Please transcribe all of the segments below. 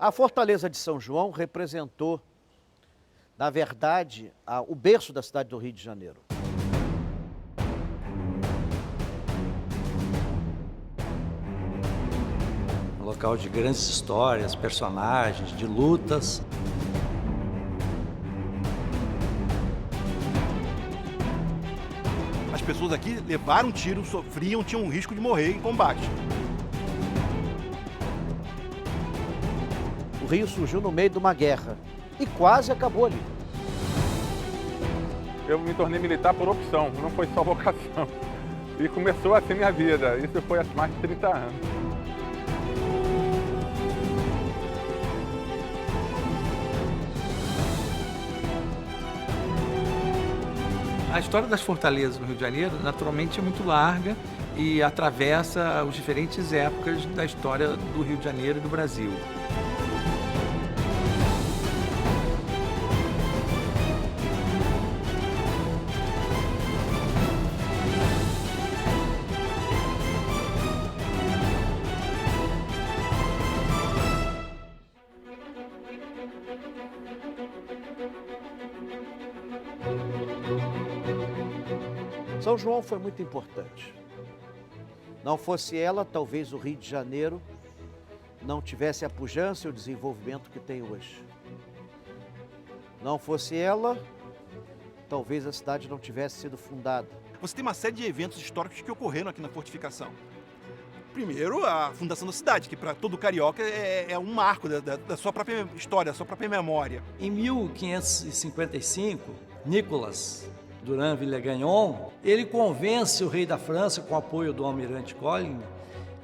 A Fortaleza de São João representou, na verdade, o berço da cidade do Rio de Janeiro. Um local de grandes histórias, personagens, de lutas. As pessoas aqui levaram tiro, sofriam, tinham um risco de morrer em combate. O Rio surgiu no meio de uma guerra e quase acabou ali. Eu me tornei militar por opção, não foi só vocação. E começou assim minha vida, isso foi há mais de 30 anos. A história das fortalezas no Rio de Janeiro, naturalmente, é muito larga e atravessa as diferentes épocas da história do Rio de Janeiro e do Brasil. São João foi muito importante. Não fosse ela, talvez o Rio de Janeiro não tivesse a pujança e o desenvolvimento que tem hoje. Não fosse ela, talvez a cidade não tivesse sido fundada. Você tem uma série de eventos históricos que ocorreram aqui na fortificação. Primeiro, a fundação da cidade, que para todo carioca é um marco da sua própria história, da sua própria memória. Em 1555, Nicolas Durand Villegagnon, ele convence o rei da França, com o apoio do almirante Coligny,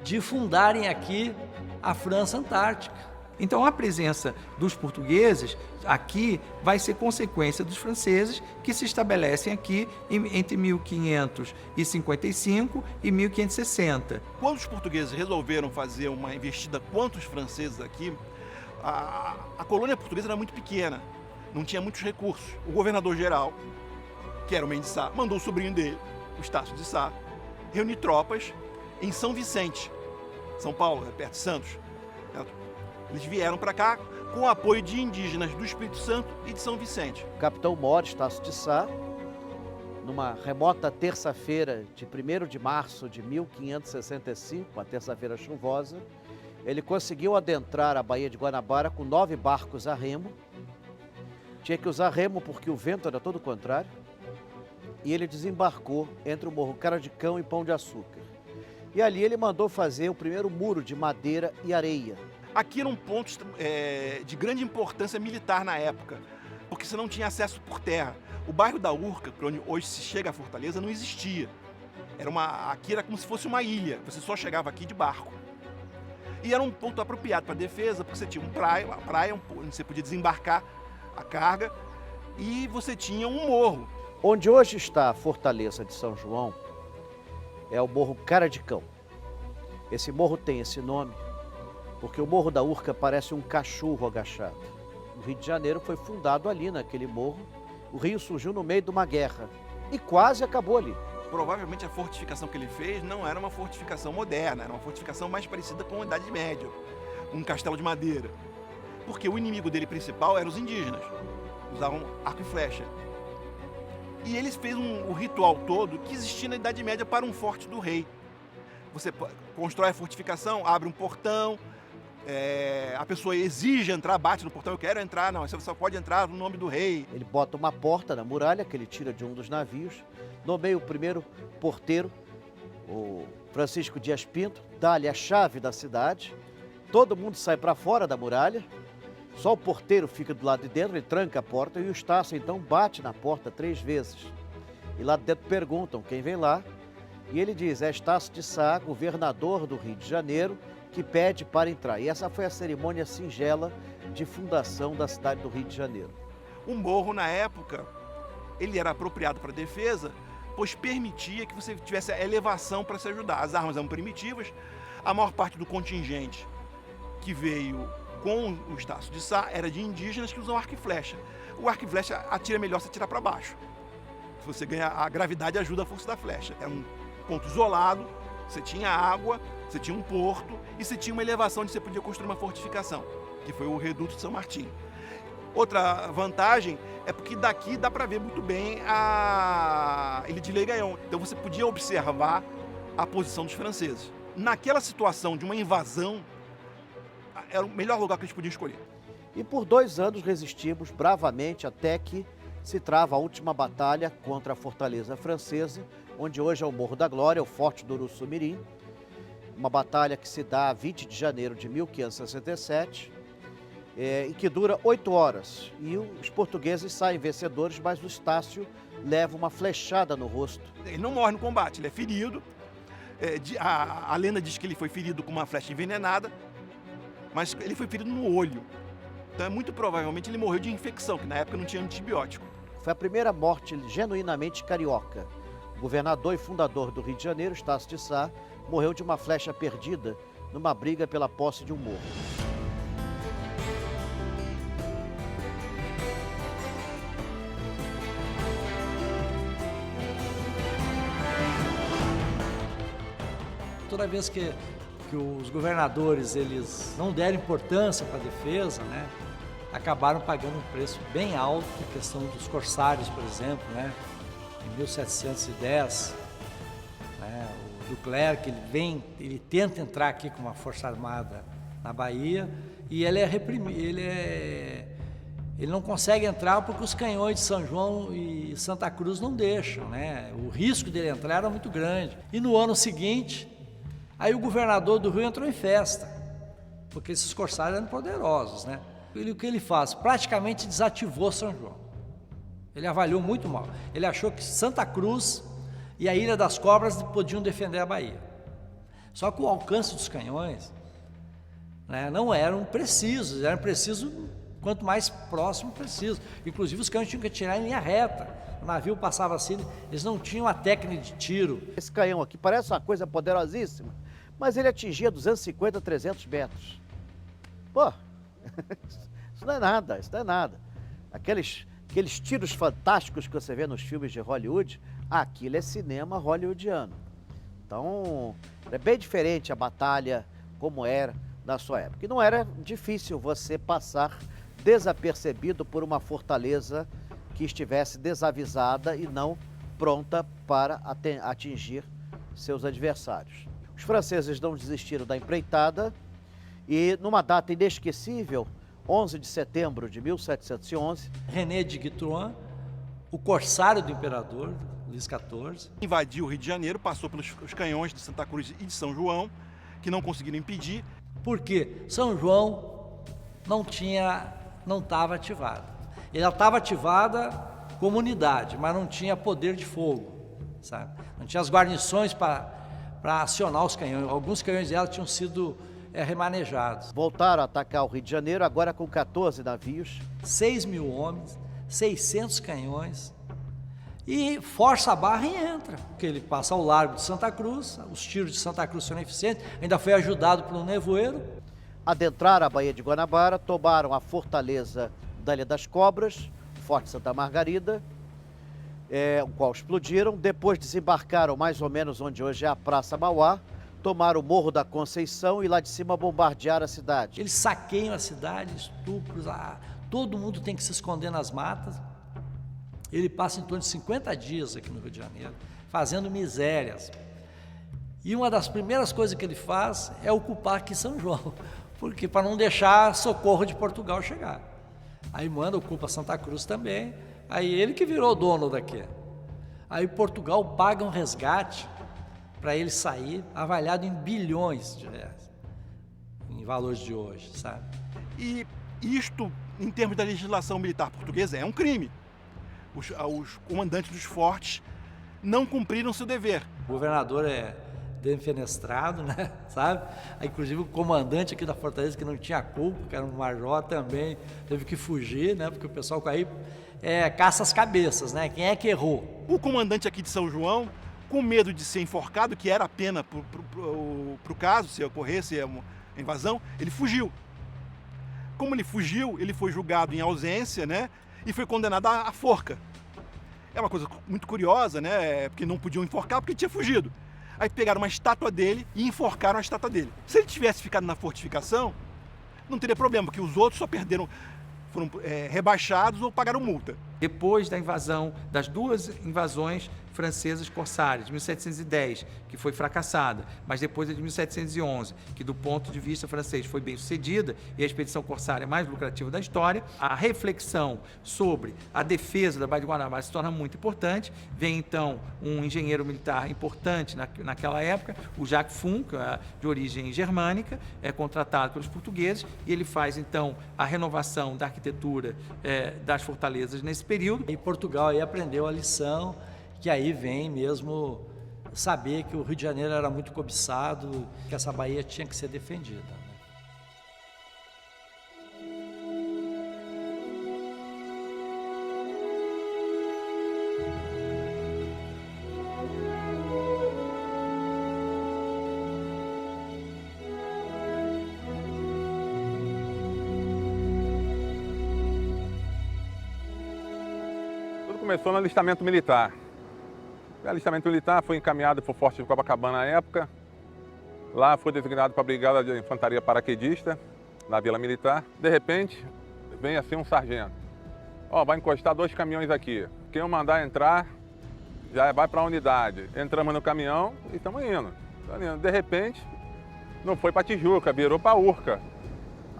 de fundarem aqui a França Antártica. Então, a presença dos portugueses aqui vai ser consequência dos franceses que se estabelecem aqui entre 1555 e 1560. Quando os portugueses resolveram fazer uma investida contra os franceses aqui, a colônia portuguesa era muito pequena, não tinha muitos recursos. O governador-geral, que era o Mendes de Sá, mandou o sobrinho dele, o Estácio de Sá, reunir tropas em São Vicente, São Paulo, perto de Santos. Eles vieram para cá com o apoio de indígenas do Espírito Santo e de São Vicente. O capitão Mor Estácio de Sá, numa remota terça-feira de 1º de março de 1565, uma terça-feira chuvosa, ele conseguiu adentrar a Baía de Guanabara com 9 barcos a remo. Tinha que usar remo porque o vento era todo contrário. E ele desembarcou entre o Morro Cara de Cão e Pão de Açúcar. E ali ele mandou fazer o primeiro muro de madeira e areia. Aqui era um ponto de grande importância militar na época, porque você não tinha acesso por terra. O bairro da Urca, por onde hoje se chega à Fortaleza, não existia. Aqui era como se fosse uma ilha, você só chegava aqui de barco. E era um ponto apropriado para a defesa, porque você tinha uma praia onde você podia desembarcar a carga, e você tinha um morro. Onde hoje está a Fortaleza de São João é o Morro Cara de Cão. Esse morro tem esse nome porque o Morro da Urca parece um cachorro agachado. O Rio de Janeiro foi fundado ali naquele morro. O Rio surgiu no meio de uma guerra e quase acabou ali. Provavelmente a fortificação que ele fez não era uma fortificação moderna, era uma fortificação mais parecida com a Idade Média, um castelo de madeira. Porque o inimigo dele principal eram os indígenas, usavam arco e flecha. E eles fez o ritual todo que existia na Idade Média para um forte do rei. Você constrói a fortificação, abre um portão, a pessoa exige entrar, bate no portão, eu quero entrar, não, você só pode entrar no nome do rei. Ele bota uma porta na muralha que ele tira de um dos navios, nomeia o primeiro porteiro, o Francisco Dias Pinto, dá-lhe a chave da cidade, todo mundo sai para fora da muralha, só o porteiro fica do lado de dentro, ele tranca a porta e o Estácio então bate na porta 3 vezes. E lá de dentro perguntam quem vem lá e ele diz, é Estácio de Sá, governador do Rio de Janeiro, que pede para entrar. E essa foi a cerimônia singela de fundação da cidade do Rio de Janeiro. O morro, na época, ele era apropriado para a defesa, pois permitia que você tivesse a elevação para se ajudar. As armas eram primitivas, a maior parte do contingente que veio com o Estácio de Sá era de indígenas que usam arco e flecha. O arco e flecha atira melhor se atirar para baixo. Se você ganha, a gravidade ajuda a força da flecha. É um ponto isolado, você tinha água, você tinha um porto e você tinha uma elevação onde você podia construir uma fortificação. que foi o Reduto de São Martim. Outra vantagem é porque daqui dá para ver muito bem a Ilha de Leigaion. Então você podia observar a posição dos franceses. Naquela situação de uma invasão, era o melhor lugar que eles podiam escolher. E por 2 anos resistimos bravamente até que se trava a última batalha contra a fortaleza francesa, onde hoje é o Morro da Glória, o Forte do Uruçumirim. Uma batalha que se dá a 20 de janeiro de 1567 e que dura 8 horas. E os portugueses saem vencedores, mas o Estácio leva uma flechada no rosto. Ele não morre no combate, ele é ferido. A lenda diz que ele foi ferido com uma flecha envenenada, mas ele foi ferido no olho. Então, muito provavelmente, ele morreu de infecção, que na época não tinha antibiótico. Foi a primeira morte genuinamente carioca. O governador e fundador do Rio de Janeiro, Estácio de Sá, morreu de uma flecha perdida numa briga pela posse de um morro. Toda vez que os governadores eles não deram importância para a defesa, né, acabaram pagando um preço bem alto, a questão dos corsários, por exemplo, né, em 1710, né, o Duclerc, ele tenta entrar aqui com uma força armada na Bahia e ele é reprimido, ele não consegue entrar porque os canhões de São João e Santa Cruz não deixam, né, o risco dele entrar era muito grande. E no ano seguinte, aí o governador do Rio entrou em festa, porque esses corsários eram poderosos, né? O que ele faz? Praticamente desativou São João. Ele avaliou muito mal. Ele achou que Santa Cruz e a Ilha das Cobras podiam defender a Bahia. Só que o alcance dos canhões, né, não eram precisos quanto mais próximo preciso. Inclusive os canhões tinham que atirar em linha reta. O navio passava assim, eles não tinham a técnica de tiro. Esse canhão aqui parece uma coisa poderosíssima, mas ele atingia 250, 300 metros. Pô, isso não é nada, isso não é nada. Aqueles tiros fantásticos que você vê nos filmes de Hollywood, aquilo é cinema hollywoodiano. Então, é bem diferente a batalha como era na sua época. E não era difícil você passar desapercebido por uma fortaleza que estivesse desavisada e não pronta para atingir seus adversários. Os franceses não desistiram da empreitada e, numa data inesquecível, 11 de setembro de 1711, René de Guitrouin, o corsário do imperador, Luís XIV, invadiu o Rio de Janeiro, passou pelos canhões de Santa Cruz e de São João, que não conseguiram impedir. Porque São João não estava ativado. Ela estava ativada como unidade, mas não tinha poder de fogo, sabe? Não tinha as guarnições para acionar os canhões. Alguns canhões dela tinham sido remanejados. Voltaram a atacar o Rio de Janeiro, agora com 14 navios. 6.000 homens, 600 canhões, e força a barra e entra, porque ele passa ao largo de Santa Cruz, os tiros de Santa Cruz são eficientes, ainda foi ajudado por um nevoeiro. Adentraram a Baía de Guanabara, tomaram a fortaleza da Ilha das Cobras, Forte Santa Margarida, o qual explodiram. Depois desembarcaram mais ou menos onde hoje é a Praça Mauá, tomaram o Morro da Conceição e lá de cima bombardearam a cidade. Eles saqueiam a cidade, estupros, todo mundo tem que se esconder nas matas. Ele passa em torno de 50 dias aqui no Rio de Janeiro, fazendo misérias. E uma das primeiras coisas que ele faz é ocupar aqui São João, porque para não deixar socorro de Portugal chegar. Aí ocupa Santa Cruz também, aí ele que virou dono daqui. Aí Portugal paga um resgate para ele sair, avaliado em bilhões de reais, em valores de hoje, sabe? E isto, em termos da legislação militar portuguesa, é um crime. Os comandantes dos fortes não cumpriram seu dever. O governador é defenestrado, né? Sabe? Aí, inclusive o comandante aqui da fortaleza, que não tinha culpa, que era um major também, teve que fugir, né? Porque o pessoal aí caça as cabeças, né? Quem é que errou? O comandante aqui de São João, com medo de ser enforcado, que era a pena para o caso, se ocorresse uma invasão, ele fugiu. Como ele fugiu, ele foi julgado em ausência, né? E foi condenado à forca. É uma coisa muito curiosa, né? Porque não podiam enforcar porque ele tinha fugido. Aí pegaram uma estátua dele e enforcaram a estátua dele. Se ele tivesse ficado na fortificação, não teria problema, porque os outros só foram rebaixados ou pagaram multa. Depois da invasão, das duas invasões francesas corsárias, de 1710, que foi fracassada, mas depois a de 1711, que do ponto de vista francês foi bem sucedida e a expedição corsária mais lucrativa da história, a reflexão sobre a defesa da Baía de Guanabara se torna muito importante. Vem então um engenheiro militar importante naquela época, o Jacques Funk, de origem germânica, é contratado pelos portugueses e ele faz então a renovação da arquitetura das fortalezas nesse período. E Portugal aí aprendeu a lição, que aí vem mesmo saber que o Rio de Janeiro era muito cobiçado, que essa baía tinha que ser defendida. Tudo começou no alistamento militar. O alistamento militar foi encaminhado para o Forte de Copacabana na época. Lá foi designado para a Brigada de Infantaria Paraquedista, na Vila Militar. De repente, vem assim um sargento. Vai encostar 2 caminhões aqui. Quem eu mandar entrar, já vai para a unidade. Entramos no caminhão e estamos indo. De repente, não foi para Tijuca, virou para Urca.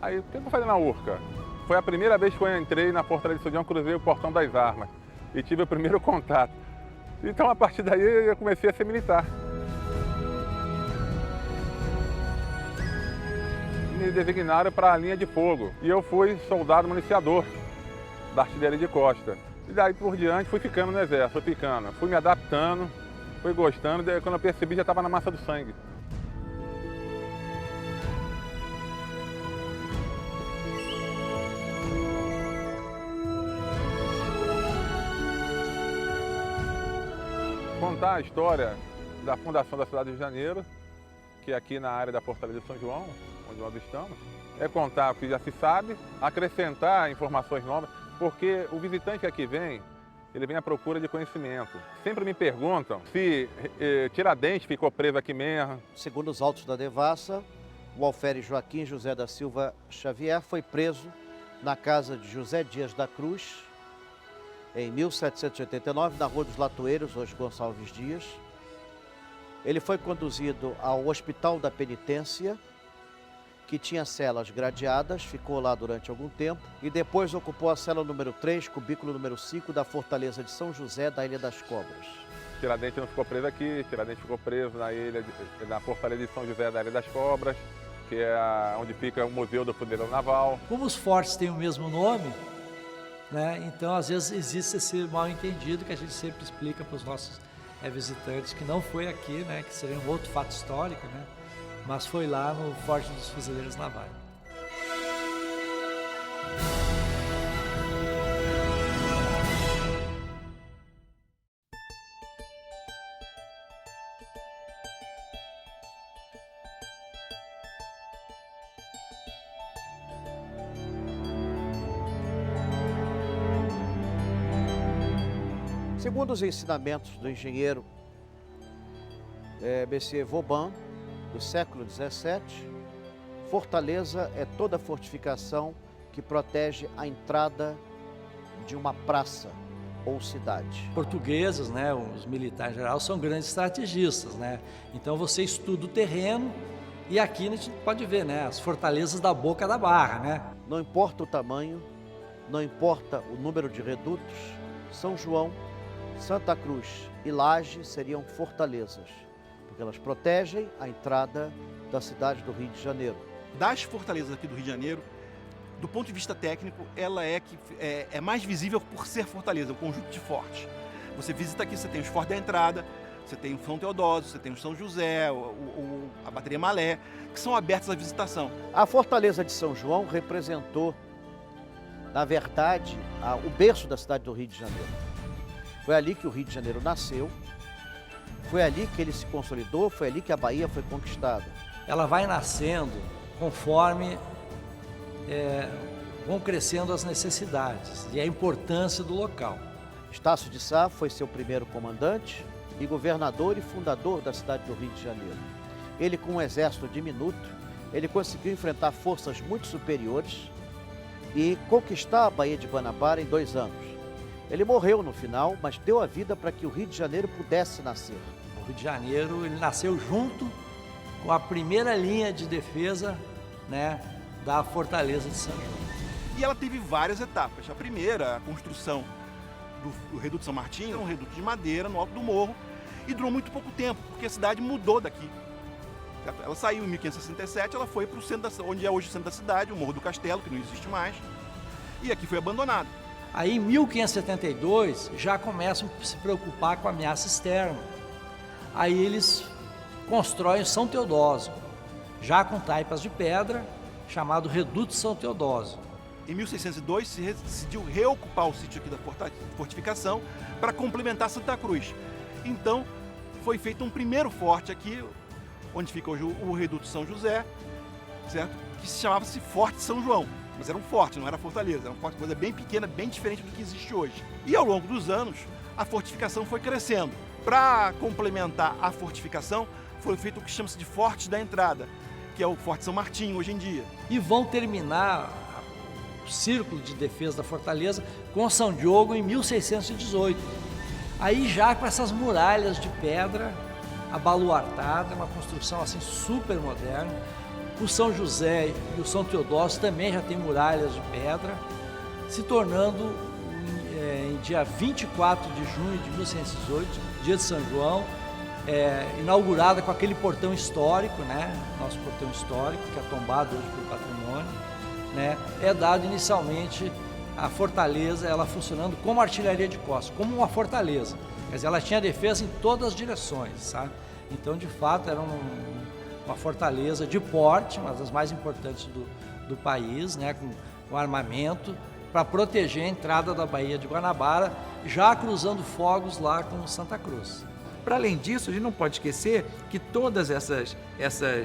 Aí, o que eu vou fazer na Urca? Foi a primeira vez que eu entrei na Fortaleza de São João, cruzei o Portão das Armas e tive o primeiro contato. Então, a partir daí, eu comecei a ser militar. Me designaram para a linha de fogo e eu fui soldado municiador da artilharia de costa. E daí por diante fui ficando no exército, fui me adaptando, fui gostando, daí quando eu percebi já estava na massa do sangue. Contar a história da fundação da cidade do Rio de Janeiro, que é aqui na área da Fortaleza de São João, onde nós estamos, é contar o que já se sabe, acrescentar informações novas, porque o visitante que aqui vem, ele vem à procura de conhecimento. Sempre me perguntam se Tiradentes ficou preso aqui mesmo. Segundo os autos da devassa, o alferes Joaquim José da Silva Xavier foi preso na casa de José Dias da Cruz, em 1789, na Rua dos Latoeiros, hoje Gonçalves Dias. Ele foi conduzido ao Hospital da Penitência, que tinha celas gradeadas, ficou lá durante algum tempo e depois ocupou a cela número 3, cubículo número 5 da Fortaleza de São José da Ilha das Cobras. Tiradentes não ficou preso aqui, Tiradentes ficou preso na Fortaleza de São José da Ilha das Cobras, que é onde fica o Museu do Fuzileiro Naval. Como os fortes têm o mesmo nome, né? Então às vezes existe esse mal-entendido que a gente sempre explica para os nossos visitantes que não foi aqui, né? Que seria um outro fato histórico, né? Mas foi lá no Forte dos Fuzileiros Navais. Segundo os ensinamentos do engenheiro Monsieur Vauban, do século XVII, fortaleza é toda fortificação que protege a entrada de uma praça ou cidade. Portugueses, né, os militares em geral, são grandes estrategistas, né? Então você estuda o terreno e aqui a gente pode ver, né, as fortalezas da Boca da Barra, né? Não importa o tamanho, não importa o número de redutos, São João, Santa Cruz e Laje seriam fortalezas, porque elas protegem a entrada da cidade do Rio de Janeiro. Das fortalezas aqui do Rio de Janeiro, do ponto de vista técnico, ela é mais visível por ser fortaleza, um conjunto de fortes. Você visita aqui, você tem os fortes da entrada, você tem o São Teodósio, você tem o São José, a Bateria Malé, que são abertos à visitação. A fortaleza de São João representou, na verdade, o berço da cidade do Rio de Janeiro. Foi ali que o Rio de Janeiro nasceu, foi ali que ele se consolidou, foi ali que a Bahia foi conquistada. Ela vai nascendo conforme vão crescendo as necessidades e a importância do local. Estácio de Sá foi seu primeiro comandante e governador e fundador da cidade do Rio de Janeiro. Ele, com um exército diminuto, ele conseguiu enfrentar forças muito superiores e conquistar a Baía de Guanabara em 2 anos. Ele morreu no final, mas deu a vida para que o Rio de Janeiro pudesse nascer. O Rio de Janeiro, ele nasceu junto com a primeira linha de defesa, né, da Fortaleza de São João. E ela teve várias etapas. A primeira, a construção do Reduto São Martinho, um reduto de madeira no alto do morro, e durou muito pouco tempo, porque a cidade mudou daqui. Ela saiu em 1567, ela foi para o centro, onde é hoje o centro da cidade, o Morro do Castelo, que não existe mais, e aqui foi abandonado. Aí em 1572 já começam a se preocupar com a ameaça externa. Aí eles constroem São Teodósio, já com taipas de pedra, chamado Reduto São Teodósio. Em 1602 se decidiu reocupar o sítio aqui da fortificação para complementar Santa Cruz. Então foi feito um primeiro forte aqui, onde fica hoje o Reduto São José, certo? Que se chamava-se Forte São João. Mas era um forte, não era fortaleza, era uma coisa bem pequena, bem diferente do que existe hoje. E ao longo dos anos, a fortificação foi crescendo. Para complementar a fortificação, foi feito o que chama-se de Forte da Entrada, que é o Forte São Martinho hoje em dia. E vão terminar o círculo de defesa da fortaleza com São Diogo em 1618. Aí já com essas muralhas de pedra abaluartada, uma construção assim super moderna. O São José e o São Teodósio também já tem muralhas de pedra, se tornando em dia 24 de junho de 1618, dia de São João, inaugurada com aquele portão histórico, né? Nosso portão histórico, que é tombado hoje pelo patrimônio, né? É dado inicialmente a fortaleza, ela funcionando como artilharia de costas, como uma fortaleza. Quer dizer, ela tinha defesa em todas as direções, sabe? Então, de fato, era uma fortaleza de porte, uma das mais importantes do país, né? Com armamento, para proteger a entrada da Baía de Guanabara, já cruzando fogos lá com Santa Cruz. Para além disso, a gente não pode esquecer que todas essas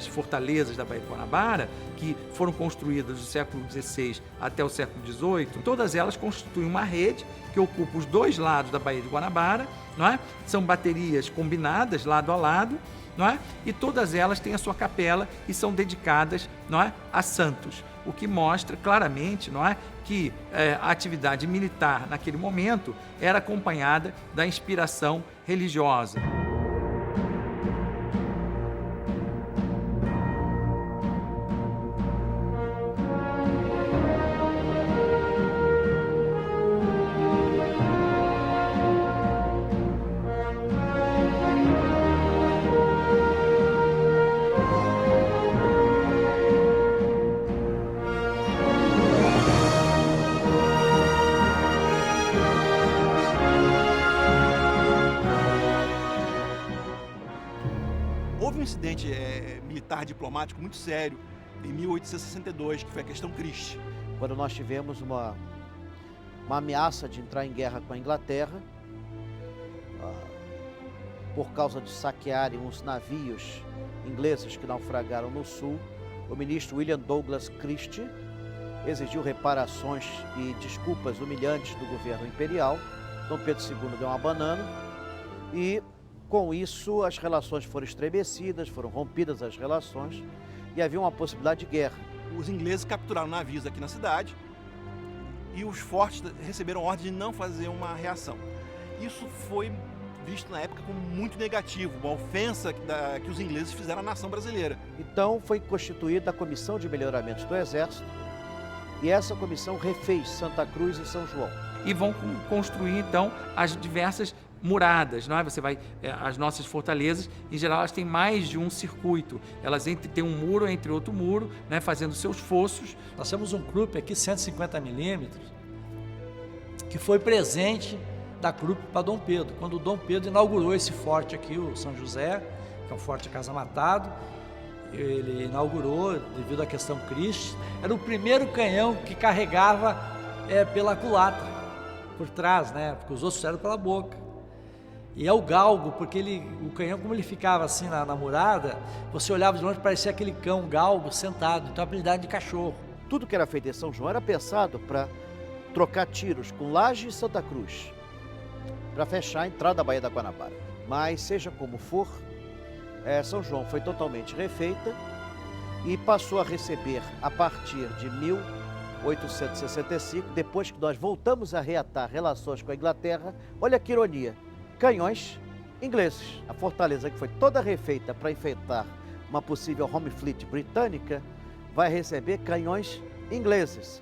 fortalezas da Baía de Guanabara, que foram construídas do século XVI até o século XVIII, todas elas constituem uma rede que ocupa os 2 lados da Baía de Guanabara, não é? São baterias combinadas lado a lado, não é? E todas elas têm a sua capela e são dedicadas, não é, a santos, o que mostra claramente, não é, que a atividade militar naquele momento era acompanhada da inspiração religiosa. Houve um incidente militar diplomático muito sério em 1862, que foi a questão Christie. Quando nós tivemos uma ameaça de entrar em guerra com a Inglaterra, por causa de saquearem uns navios ingleses que naufragaram no sul, o ministro William Douglas Christie exigiu reparações e desculpas humilhantes do governo imperial. Dom Pedro II deu uma banana e, com isso, as relações foram estremecidas, foram rompidas as relações e havia uma possibilidade de guerra. Os ingleses capturaram navios aqui na cidade e os fortes receberam ordem de não fazer uma reação. Isso foi visto na época como muito negativo, uma ofensa que os ingleses fizeram à nação brasileira. Então foi constituída a Comissão de Melhoramentos do Exército e essa comissão refez Santa Cruz e São João. E vão construir, então, as diversas muradas, não é? Você vai, as nossas fortalezas, em geral, elas têm mais de um circuito. Elas têm um muro entre outro muro, né, fazendo seus fossos. Nós temos um Krupp aqui, 150 milímetros, que foi presente da Krupp para Dom Pedro. Quando o Dom Pedro inaugurou esse forte aqui, o São José, que é um forte casa-matado, ele inaugurou devido à questão Christie. Era o primeiro canhão que carregava pela culatra, por trás, né? Porque os outros eram pela boca. E é o galgo, porque o canhão, como ele ficava assim na murada, você olhava de longe e parecia aquele cão galgo sentado, então a habilidade de cachorro. Tudo que era feito em São João era pensado para trocar tiros com Laje e Santa Cruz, para fechar a entrada da Baía da Guanabara. Mas seja como for, São João foi totalmente refeita e passou a receber, a partir de 1865, depois que nós voltamos a reatar relações com a Inglaterra, olha que ironia, canhões ingleses. A fortaleza, que foi toda refeita para enfrentar uma possível home fleet britânica, vai receber canhões ingleses.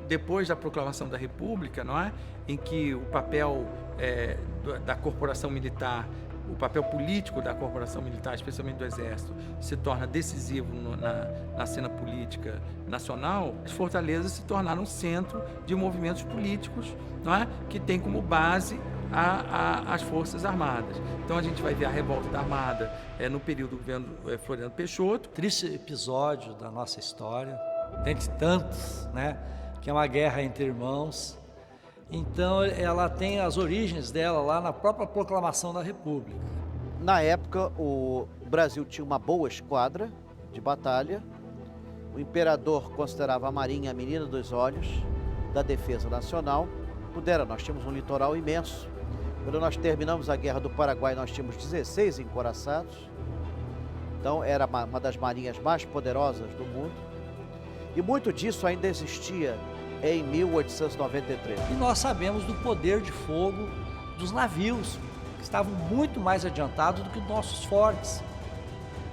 Depois da proclamação da República, não é? Em que o papel da corporação militar, o papel político da corporação militar, especialmente do Exército, se torna decisivo na cena política nacional, as fortalezas se tornaram centro de movimentos políticos, não é? Que tem como base as Forças Armadas. Então a gente vai ver a Revolta da Armada no período do governo Floriano Peixoto. Triste episódio da nossa história, dentre tantos, né? Que é uma guerra entre irmãos. Então ela tem as origens dela lá na própria proclamação da República. Na época, o Brasil tinha uma boa esquadra de batalha. O imperador considerava a Marinha a menina dos olhos da defesa nacional. Nós tínhamos um litoral imenso. Quando nós terminamos a Guerra do Paraguai, nós tínhamos 16 encouraçados. Então era uma das marinhas mais poderosas do mundo. E muito disso ainda existia em 1893. E nós sabemos do poder de fogo dos navios, que estavam muito mais adiantados do que nossos fortes.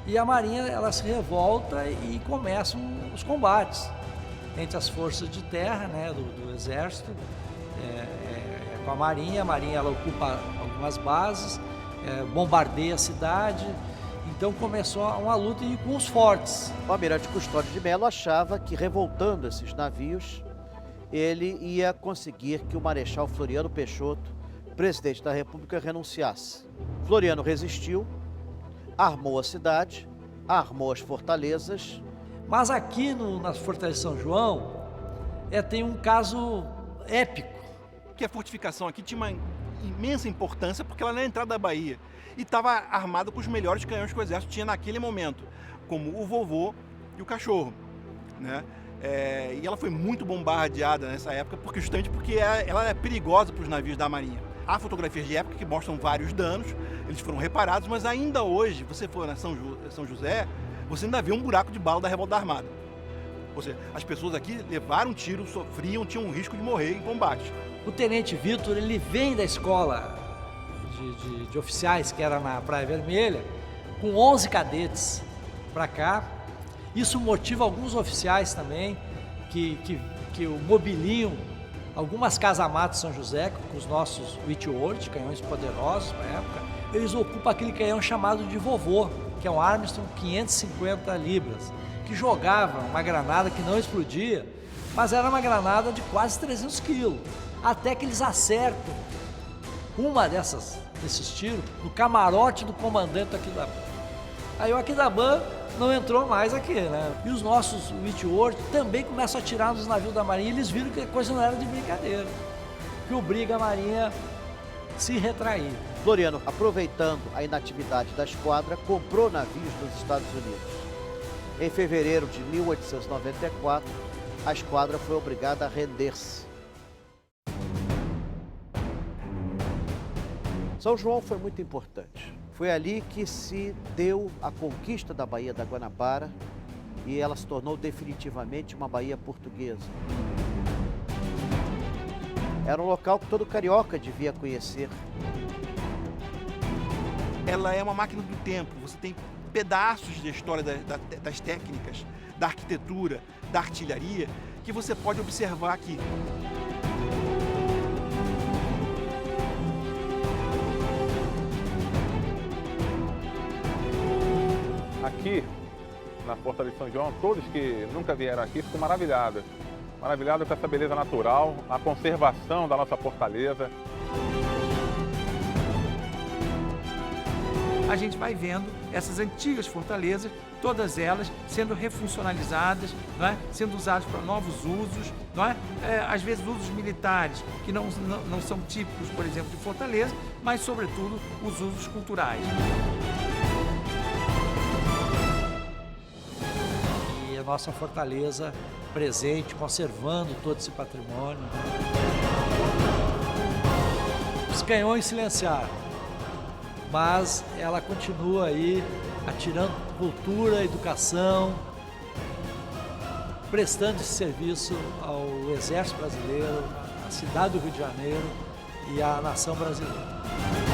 E a Marinha, ela se revolta e começam os combates entre as forças de terra, né, do Exército, com a Marinha. A Marinha, ela ocupa algumas bases, bombardeia a cidade. Então começou uma luta com os fortes. O almirante Custódio de Melo achava que, revoltando esses navios, ele ia conseguir que o Marechal Floriano Peixoto, presidente da República, renunciasse. Floriano resistiu, armou a cidade, armou as fortalezas. Mas aqui na Fortaleza de São João tem um caso épico. Que a fortificação aqui tinha uma imensa importância porque ela era na entrada da Bahia e estava armada com os melhores canhões que o Exército tinha naquele momento, como o Vovô e o Cachorro, né? E ela foi muito bombardeada nessa época, justamente porque ela é perigosa para os navios da Marinha. Há fotografias de época que mostram vários danos, eles foram reparados, mas ainda hoje, você for na São José, você ainda vê um buraco de bala da Revolta da Armada. Ou seja, as pessoas aqui levaram tiro, sofriam, tinham um risco de morrer em combate. O Tenente Vitor, ele vem da escola de oficiais, que era na Praia Vermelha, com 11 cadetes para cá. Isso motiva alguns oficiais também, que mobiliam algumas casamatas de São José, com os nossos Whitworth, canhões poderosos na época. Eles ocupam aquele canhão chamado de Vovô, que é um Armstrong 550 libras, que jogava uma granada que não explodia, mas era uma granada de quase 300 quilos. Até que eles acertam uma desses tiros no camarote do comandante Aquidabã. Aí o Aquidabã não entrou mais aqui, né? E os nossos Whitworth também começam a atirar nos navios da Marinha. Eles viram que a coisa não era de brincadeira, que obriga a Marinha a se retrair. Floriano, aproveitando a inatividade da esquadra, comprou navios nos Estados Unidos. Em fevereiro de 1894, a esquadra foi obrigada a render-se. São João foi muito importante. Foi ali que se deu a conquista da Baía da Guanabara e ela se tornou definitivamente uma baía portuguesa. Era um local que todo carioca devia conhecer. Ela é uma máquina do tempo, você tem pedaços da história das técnicas, da arquitetura, da artilharia, que você pode observar aqui. Aqui, na Fortaleza de São João, todos que nunca vieram aqui ficam maravilhados. Maravilhados com essa beleza natural, a conservação da nossa fortaleza. A gente vai vendo essas antigas fortalezas, todas elas sendo refuncionalizadas, não é? Sendo usadas para novos usos, não é? Às vezes usos militares que não são típicos, por exemplo, de fortaleza, mas sobretudo os usos culturais. nossa fortaleza presente, conservando todo esse patrimônio. Os canhões silenciaram, mas ela continua aí atirando cultura, educação, prestando esse serviço ao Exército Brasileiro, à cidade do Rio de Janeiro e à nação brasileira.